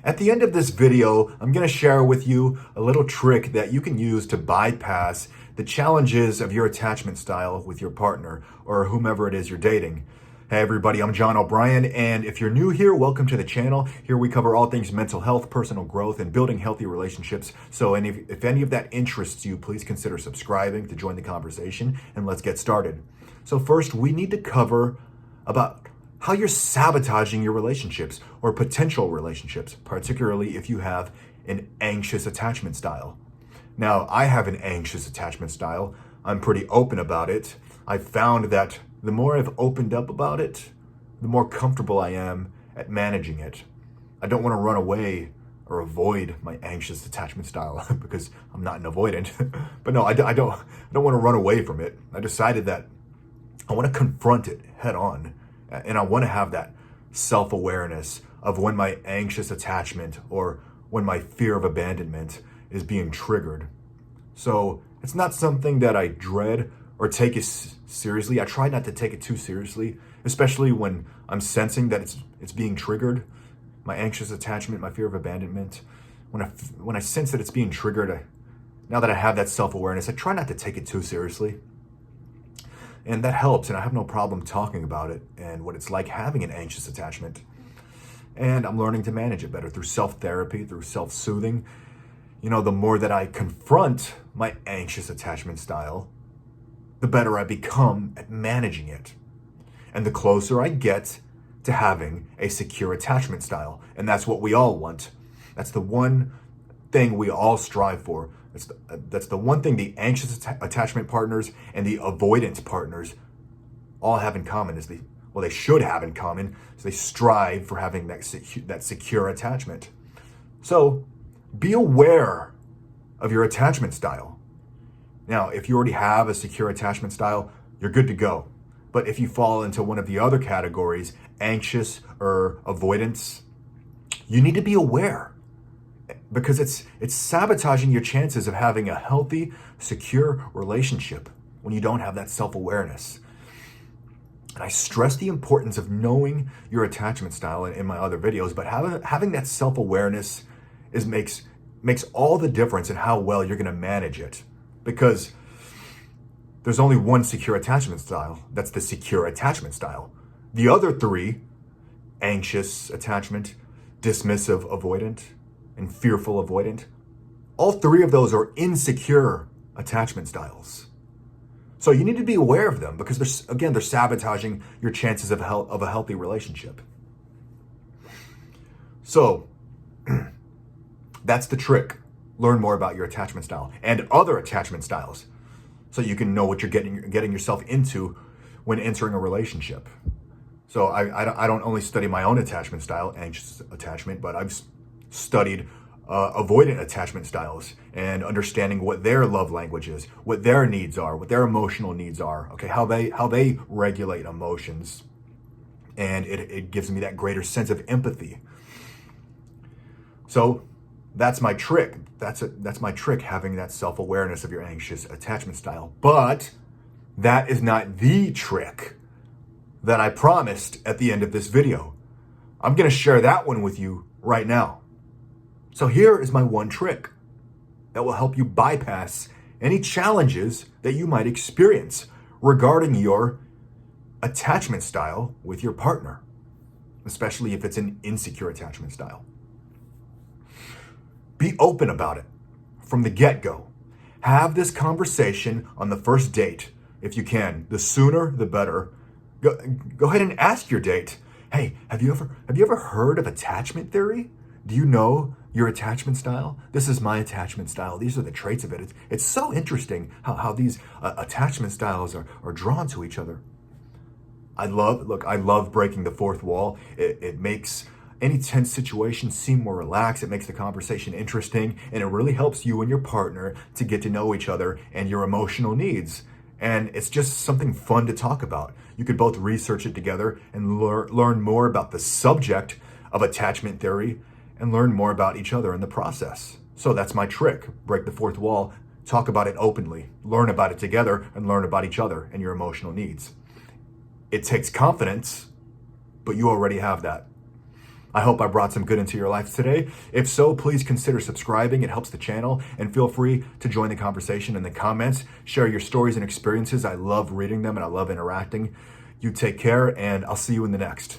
At the end of this video, I'm going to share with you a little trick that you can use to bypass the challenges of your attachment style with your partner or whomever it is you're dating. Hey everybody, I'm John O'Brien, and if you're new here, welcome to the channel. Here we cover all things mental health, personal growth, and building healthy relationships. So if any of that interests you, please consider subscribing to join the conversation, and let's get started. So first, we need to cover about how you're sabotaging your relationships or potential relationships, particularly if you have an anxious attachment style. Now, I have an anxious attachment style. I'm pretty open about it. I've found that the more I've opened up about it, the more comfortable I am at managing it. I don't want to run away or avoid my anxious attachment style because I'm not an avoidant. But no, I don't want to run away from it. I decided that I want to confront it head on. And I want to have that self-awareness of when my anxious attachment or when my fear of abandonment is being triggered. So it's not something that I dread or take it seriously. I try not to take it too seriously, especially when I'm sensing that it's being triggered. My anxious attachment, my fear of abandonment. When I sense that it's being triggered, now that I have that self-awareness, I try not to take it too seriously. And that helps, and I have no problem talking about it and what it's like having an anxious attachment. And I'm learning to manage it better through self-therapy, through self-soothing. You know, the more that I confront my anxious attachment style, the better I become at managing it. And the closer I get to having a secure attachment style. And that's what we all want. That's the one thing we all strive for. That's the one thing the anxious attachment partners and the avoidance partners all have in common they should have in common is they strive for having that secure attachment. So be aware of your attachment style. Now, if you already have a secure attachment style, you're good to go. But if you fall into one of the other categories, anxious or avoidance, you need to be aware. Because it's sabotaging your chances of having a healthy, secure relationship when you don't have that self-awareness. And I stress the importance of knowing your attachment style in my other videos, but having that self-awareness makes all the difference in how well you're going to manage it. Because there's only one secure attachment style. That's the secure attachment style. The other three, anxious attachment, dismissive avoidant, and fearful avoidant, all three of those are insecure attachment styles. So you need to be aware of them because they're sabotaging your chances of a healthy relationship. So that's the trick. Learn more about your attachment style and other attachment styles so you can know what you're getting yourself into when entering a relationship. So I don't only study my own attachment style, anxious attachment, but I've studied avoidant attachment styles and understanding what their love language is, what their needs are, what their emotional needs are, okay, how they regulate emotions. And it gives me that greater sense of empathy. So that's my trick. That's my trick, having that self-awareness of your anxious attachment style. But that is not the trick that I promised at the end of this video. I'm going to share that one with you right now. So here is my one trick that will help you bypass any challenges that you might experience regarding your attachment style with your partner, especially if it's an insecure attachment style. Be open about it from the get-go. Have this conversation on the first date if you can. The sooner, the better. Go ahead and ask your date, hey, have you ever heard of attachment theory? Do you know your attachment style? This is my attachment style. These are the traits of it. It's so interesting how these attachment styles are drawn to each other. I love breaking the fourth wall. It makes any tense situation seem more relaxed. It makes the conversation interesting, and it really helps you and your partner to get to know each other and your emotional needs. And it's just something fun to talk about. You could both research it together and learn more about the subject of attachment theory and learn more about each other in the process. So that's my trick. Break the fourth wall, talk about it openly, learn about it together, and learn about each other and your emotional needs. It takes confidence, but you already have that. I hope I brought some good into your life today. If so, please consider subscribing. It helps the channel. And feel free to join the conversation in the comments. Share your stories and experiences. I love reading them and I love interacting. You take care, and I'll see you in the next.